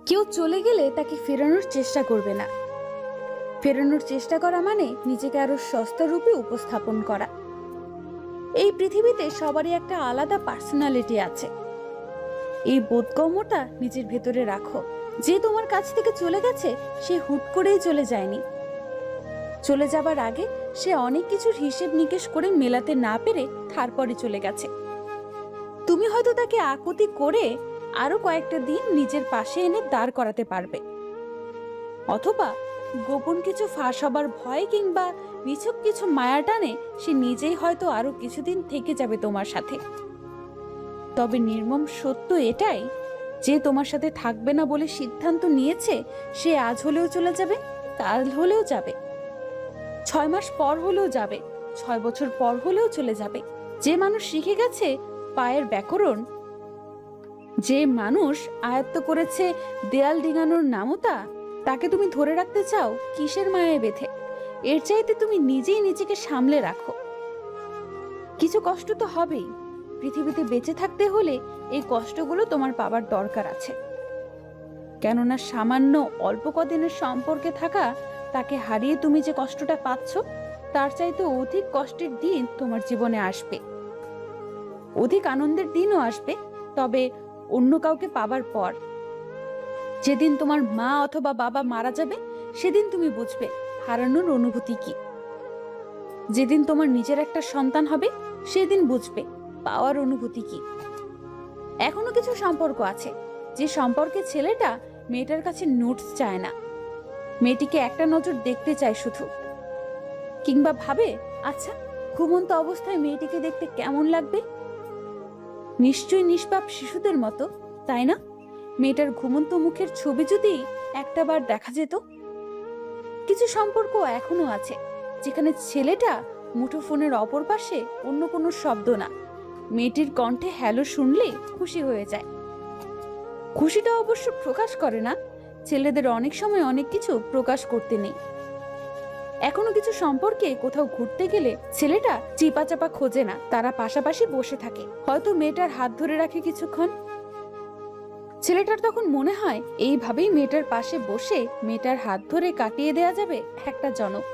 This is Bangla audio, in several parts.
কেউ চলে গেলে তাকে ফেরানোর চেষ্টা করবে না। ফেরানোর চেষ্টা করা মানে নিজেকে আরো সস্তা রূপে উপস্থাপন করা। এই পৃথিবীতে সবারই একটা আলাদা পার্সোনালিটি আছে। এই বোধগম্যটা নিজের ভেতরে রাখো। যে তোমার কাছ থেকে চলে গেছে সে হুট করেই চলে যায়নি। চলে যাবার আগে সে অনেক কিছুর হিসেব নিকেশ করে মেলাতে না পেরে তারপরে চলে গেছে। তুমি হয়তো তাকে আকুতি করে আরো কয়েকটা দিন নিজের পাশে এনে দাঁড় করাতে পারবে, অথবা গোপন কিছু ফাঁস হবার ভয় কিংবা নিছক কিছু মায়া টানে সে নিজেই হয়তো আরো কিছুদিন থেকে যাবে তোমার সাথে। তবে নির্মম সত্য এটাই যে তোমার সাথে থাকবে না বলে সিদ্ধান্ত নিয়েছে সে আজ হলেও চলে যাবে, কাল হলেও যাবে, 6 মাস পর হলেও যাবে, 6 বছর পর হলেও চলে যাবে। যে মানুষ শিখে গেছে পায়ের ব্যাকরণ, যে মানুষ আয়ত্ত করেছে দেয়াল ডিঙানোর নামতা, তাকে তুমি ধরে রাখতে চাও কিসের মায়ায় বেঁধে? এর চাইতে তুমি নিজেই নিজেকে সামলে রাখো। কিছু কষ্ট তো হবেই। পৃথিবীতে বেঁচে থাকতে হলে এই কষ্টগুলো তোমার পাবার দরকার আছে। কেননা সামান্য অল্প কদিনের সম্পর্কে থাকা তাকে হারিয়ে তুমি যে কষ্টটা পাচ্ছ তার চাইতে অধিক কষ্টের দিন তোমার জীবনে আসবে। অধিক আনন্দের দিনও আসবে, তবে অন্য কাউকে পাবার পর। যেদিন তোমার মা অথবা বাবা মারা যাবে সেদিন তুমি বুঝবে হারানোর অনুভূতি কি। যেদিন তোমার নিজের একটা সন্তান হবে সেদিন বুঝবে পাওয়ার অনুভূতি কি। এখনো কিছু সম্পর্ক আছে যে সম্পর্কে ছেলেটা মেয়েটার কাছে নোটস চায় না, মেয়েটিকে একটা নজর দেখতে চায় শুধু, কিংবা ভাবে আচ্ছা ঘুমন্ত অবস্থায় মেয়েটিকে দেখতে কেমন লাগবে। নিশ্চয়ই নিষ্পাপ শিশুদের মতো, তাই না? মেয়েটার ঘুমন্ত মুখের ছবি যদি একটাবার দেখা যেত। কিছু সম্পর্ক এখনো আছে যেখানে ছেলেটা মুঠোফোনের অপর পাশে অন্য কোনো শব্দ না, মেয়েটির কণ্ঠে হ্যালো শুনলে খুশি হয়ে যায়। খুশিটা অবশ্য প্রকাশ করে না, ছেলেদের অনেক সময় অনেক কিছু প্রকাশ করতে নেই। এখনো কিছু সম্পর্কে কোথাও ঘুরতে গেলে ছেলেটা চিপা চাপা খোঁজে না, তারা পাশাপাশি বসে থাকে, হয়তো মেয়েটার হাত ধরে রাখে কিছুক্ষণ। ছেলেটার তখন মনে হয় এইভাবেই মেয়েটার পাশে বসে মেয়েটার হাত ধরে কাটিয়ে দেয়া যাবে একটা জনক।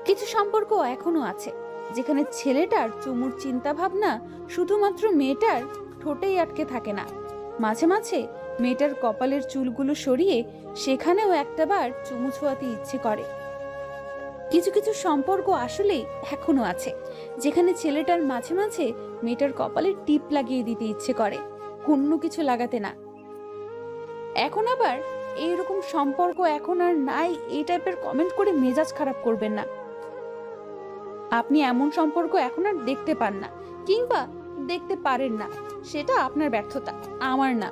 কিছু সম্পর্ক এখনো আছে যেখানে ছেলেটার চুমুর চিন্তা ভাবনা শুধুমাত্র মেয়েটার ঠোঁটেই আটকে থাকে না, মাঝে মাঝে মেয়েটার কপালের চুলগুলো সরিয়ে সেখানেও একটাবার চুমু ছোঁয়াতে ইচ্ছে করে। কিছু কিছু সম্পর্ক আসলে এখনো আছে যেখানে ছেলেটার মাঝে মাঝে মেয়েটার কপালে টিপ লাগিয়ে দিতে ইচ্ছে করে, অন্য কিছু লাগাতে না। এখন আবার এইরকম সম্পর্ক এখন আর নাই এই টাইপের কমেন্ট করে মেজাজ খারাপ করবেন না। আপনি এমন সম্পর্ক এখন আর দেখতে পান না, কিংবা দেখতে পারেন না, সেটা আপনার ব্যর্থতা, আমার না।